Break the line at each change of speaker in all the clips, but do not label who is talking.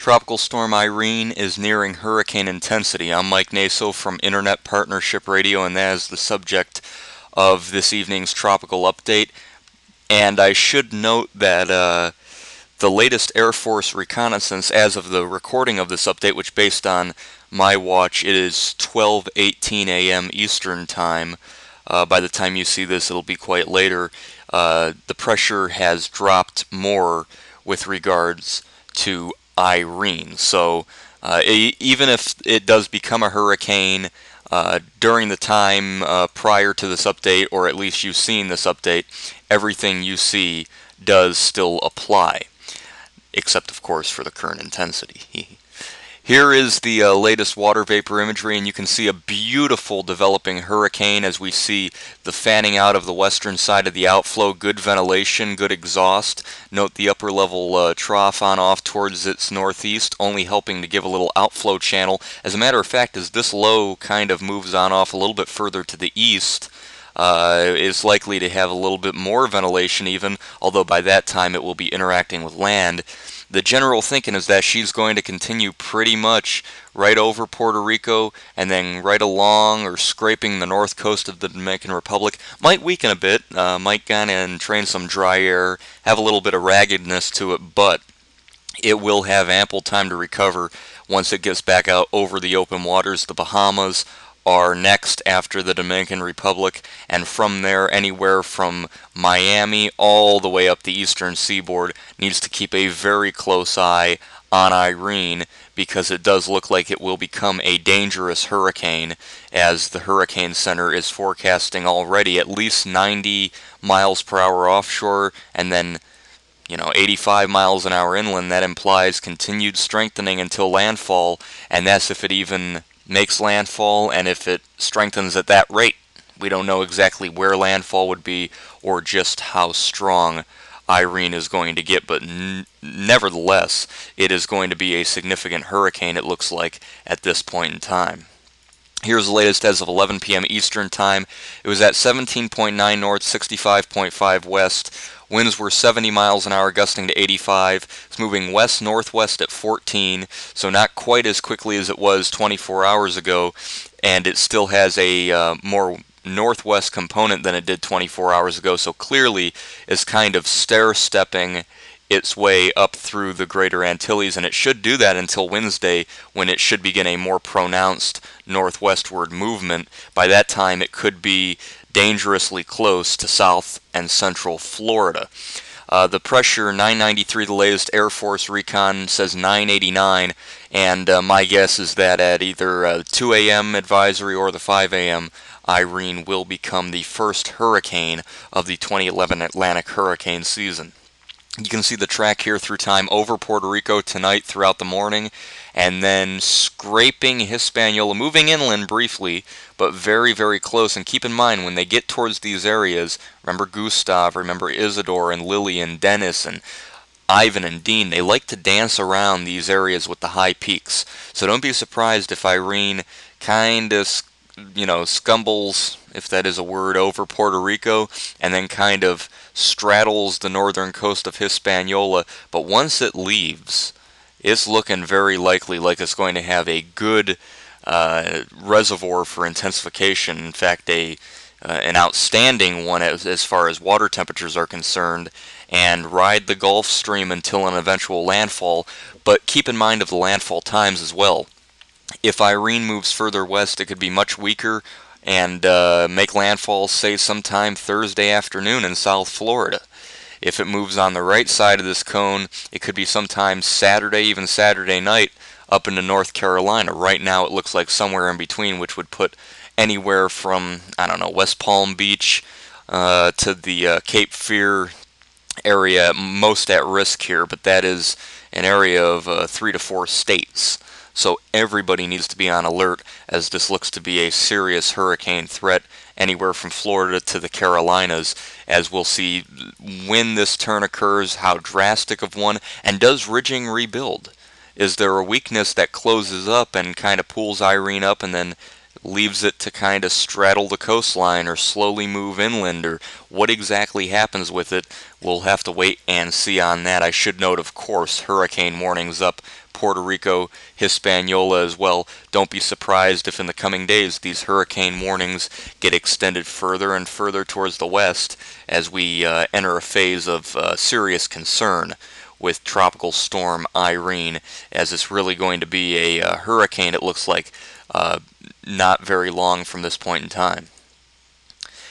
Tropical Storm Irene is nearing hurricane intensity. I'm Mike Naso from Internet Partnership Radio, and that is the subject of this evening's Tropical Update. And I should note that the latest Air Force reconnaissance as of the recording of this update, which based on my watch, it is 12:18 a.m. Eastern Time. By the time you see this, it'll be quite later. The pressure has dropped more with regards to Irene. So even if it does become a hurricane during the time prior to this update, or at least you've seen this update, everything you see does still apply, except of course for the current intensity. Here is the latest water vapor imagery, and you can see a beautiful developing hurricane as we see the fanning out of the western side of the outflow, good ventilation, good exhaust. Note the upper level trough on off towards its northeast, only helping to give a little outflow channel. As a matter of fact, as this low kind of moves on off a little bit further to the east, is likely to have a little bit more ventilation even, although by that time it will be interacting with land. The general thinking is that she's going to continue pretty much right over Puerto Rico and then right along or scraping the north coast of the Dominican Republic. Might weaken a bit, might kind of entrain some dry air, have a little bit of raggedness to it, but it will have ample time to recover once it gets back out over the open waters. The Bahamas are next after the Dominican Republic, and from there anywhere from Miami all the way up the eastern seaboard needs to keep a very close eye on Irene, because it does look like it will become a dangerous hurricane, as the Hurricane Center is forecasting already at least 90 miles per hour offshore and then 85 miles an hour inland. That implies continued strengthening until landfall, and that's if it even makes landfall, and if it strengthens at that rate. We don't know exactly where landfall would be or just how strong Irene is going to get, but nevertheless, it is going to be a significant hurricane, it looks like, at this point in time. Here's the latest as of 11 p.m. Eastern Time. It was at 17.9 north, 65.5 west. Winds were 70 miles an hour, gusting to 85. It's moving west-northwest at 14, so not quite as quickly as it was 24 hours ago, and it still has a more northwest component than it did 24 hours ago, so clearly is kind of stair-stepping its way up through the greater Antilles, and it should do that until Wednesday, when it should begin a more pronounced northwestward movement. By that time, it could be dangerously close to south and central Florida. The pressure 993, the latest Air Force recon says 989, and my guess is that at either 2 a.m. advisory or the 5 a.m. Irene will become the first hurricane of the 2011 Atlantic hurricane season. You can see the track here through time over Puerto Rico tonight throughout the morning, and then scraping Hispaniola, moving inland briefly, but very, very close. And keep in mind, when they get towards these areas, remember Gustav, remember Isidore and Lily and Dennis and Ivan and Dean, they like to dance around these areas with the high peaks. So don't be surprised if Irene kind of scumbles, if that is a word, over Puerto Rico and then kind of straddles the northern coast of Hispaniola. But once it leaves, it's looking very likely like it's going to have a good reservoir for intensification. In fact, an outstanding one as far as water temperatures are concerned, and ride the Gulf Stream until an eventual landfall. But keep in mind of the landfall times as well. If Irene moves further west, it could be much weaker and make landfall, say, sometime Thursday afternoon in South Florida. If it moves on the right side of this cone, it could be sometime Saturday, even Saturday night, up into North Carolina. Right now it looks like somewhere in between, which would put anywhere from, West Palm Beach to the Cape Fear area most at risk here, but that is an area of 3 to 4 states. So everybody needs to be on alert, as this looks to be a serious hurricane threat anywhere from Florida to the Carolinas, as we'll see when this turn occurs, how drastic of one, and does ridging rebuild? Is there a weakness that closes up and kind of pulls Irene up and then leaves it to kind of straddle the coastline or slowly move inland, or what exactly happens with it, we'll have to wait and see on that. I should note, of course, hurricane warnings up Puerto Rico, Hispaniola as well. Don't be surprised if in the coming days these hurricane warnings get extended further and further towards the west as we enter a phase of serious concern with Tropical Storm Irene, as it's really going to be a hurricane, it looks like, not very long from this point in time.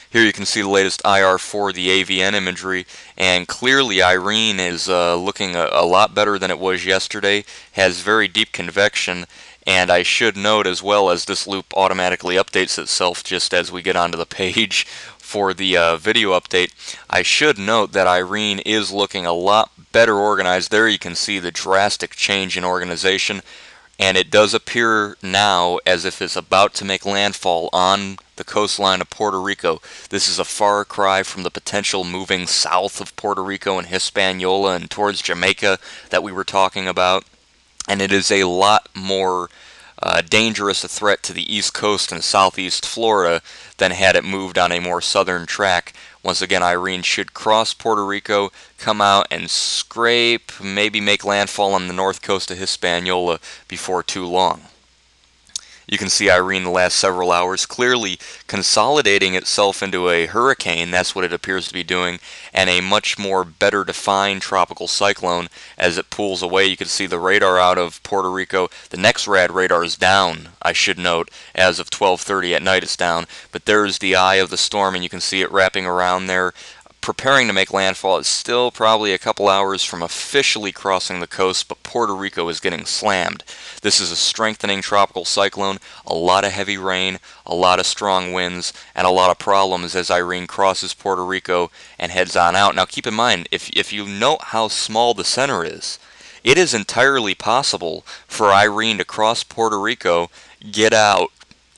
Here you can see the latest IR for the AVN imagery, and clearly Irene is looking a lot better than it was yesterday, has very deep convection, and I should note as well, as this loop automatically updates itself just as we get onto the page for the video update, I should note that Irene is looking a lot better organized. There you can see the drastic change in organization, and it does appear now as if it's about to make landfall on the coastline of Puerto Rico. This is a far cry from the potential moving south of Puerto Rico and Hispaniola and towards Jamaica that we were talking about, and it is a lot more dangerous a threat to the east coast and southeast Florida than had it moved on a more southern track. Once again, Irene should cross Puerto Rico, come out and scrape, maybe make landfall on the north coast of Hispaniola before too long. You can see Irene the last several hours clearly consolidating itself into a hurricane. That's what it appears to be doing, and a much more better defined tropical cyclone as it pulls away. You can see the radar out of Puerto Rico. The NEXRAD radar is down, I should note. As of 12:30 at night it's down, but there's the eye of the storm, and you can see it wrapping around there, preparing to make landfall. It's still probably a couple hours from officially crossing the coast, but Puerto Rico is getting slammed. This is a strengthening tropical cyclone, a lot of heavy rain, a lot of strong winds, and a lot of problems as Irene crosses Puerto Rico and heads on out. Now keep in mind, if you note how small the center is, it is entirely possible for Irene to cross Puerto Rico, get out,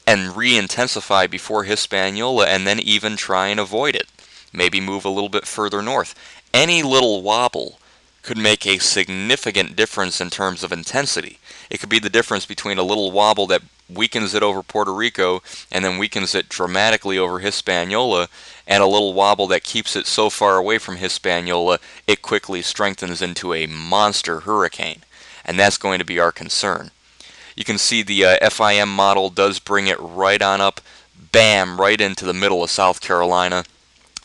and re-intensify before Hispaniola, and then even try and avoid it. Maybe move a little bit further north. Any little wobble could make a significant difference in terms of intensity. It could be the difference between a little wobble that weakens it over Puerto Rico and then weakens it dramatically over Hispaniola, and a little wobble that keeps it so far away from Hispaniola it quickly strengthens into a monster hurricane. And that's going to be our concern. You can see the FIM model does bring it right on up, bam, right into the middle of South Carolina.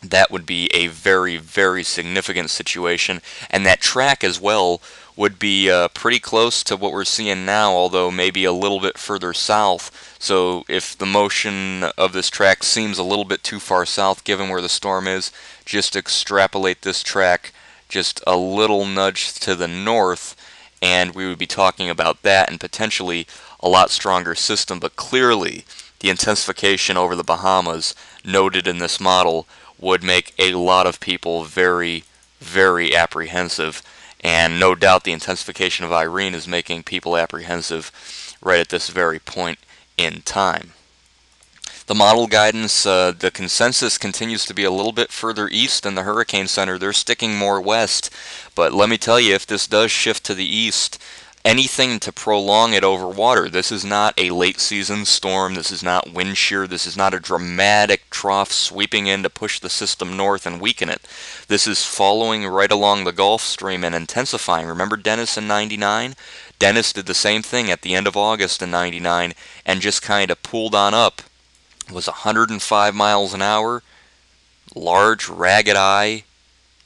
That would be a very, very significant situation, and that track as well would be pretty close to what we're seeing now, although maybe a little bit further south. So if the motion of this track seems a little bit too far south given where the storm is, just extrapolate this track just a little nudge to the north, and we would be talking about that and potentially a lot stronger system. But clearly the intensification over the Bahamas noted in this model would make a lot of people very, very apprehensive, and no doubt the intensification of Irene is making people apprehensive right at this very point in time. The model guidance, the consensus continues to be a little bit further east than the Hurricane Center. They're sticking more west, but let me tell you, if this does shift to the east, anything to prolong it over water. This is not a late season storm. This is not wind shear. This is not a dramatic trough sweeping in to push the system north and weaken it. This is following right along the Gulf Stream and intensifying. Remember Dennis in 99? Dennis did the same thing at the end of August in 99 and just kind of pulled on up. It was 105 miles an hour, large, ragged eye.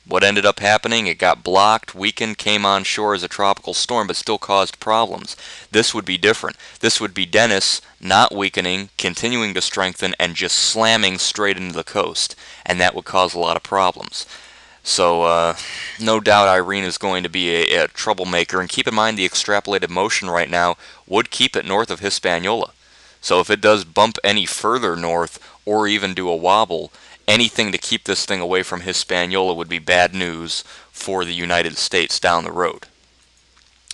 What ended up happening? It got blocked, weakened, came on shore as a tropical storm, but still caused problems. This would be different. This would be Dennis not weakening, continuing to strengthen, and just slamming straight into the coast, and that would cause a lot of problems. So no doubt Irene is going to be a troublemaker, and keep in mind the extrapolated motion right now would keep it north of Hispaniola. So if it does bump any further north, or even do a wobble, anything to keep this thing away from Hispaniola would be bad news for the United States down the road.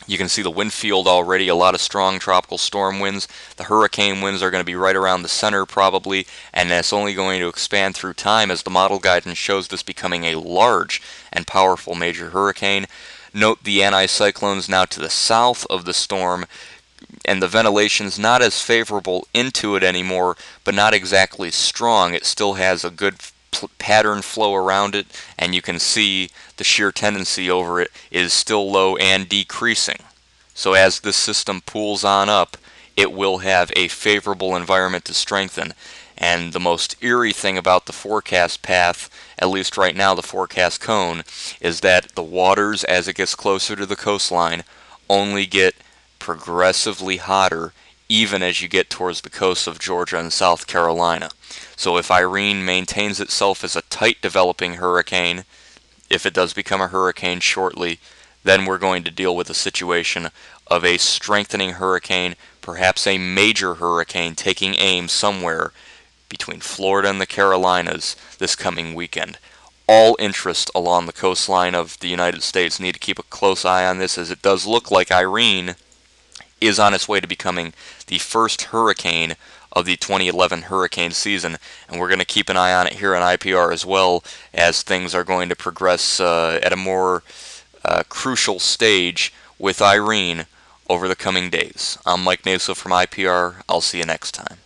You can see the wind field already, a lot of strong tropical storm winds. The hurricane winds are going to be right around the center probably, and that's only going to expand through time as the model guidance shows this becoming a large and powerful major hurricane. Note the anticyclones now to the south of the storm and the ventilation's not as favorable into it anymore, but not exactly strong. It still has a good pattern flow around it, and you can see the shear tendency over it is still low and decreasing. So as this system pools on up, it will have a favorable environment to strengthen. And the most eerie thing about the forecast path, at least right now the forecast cone, is that the waters as it gets closer to the coastline only get progressively hotter even as you get towards the coast of Georgia and South Carolina. So if Irene maintains itself as a tight developing hurricane, if it does become a hurricane shortly, then we're going to deal with a situation of a strengthening hurricane, perhaps a major hurricane taking aim somewhere between Florida and the Carolinas this coming weekend. All interest along the coastline of the United States need to keep a close eye on this, as it does look like Irene is on its way to becoming the first hurricane of the 2011 hurricane season, and we're going to keep an eye on it here on IPR as well, as things are going to progress at a more crucial stage with Irene over the coming days. I'm Mike Naso from IPR. I'll see you next time.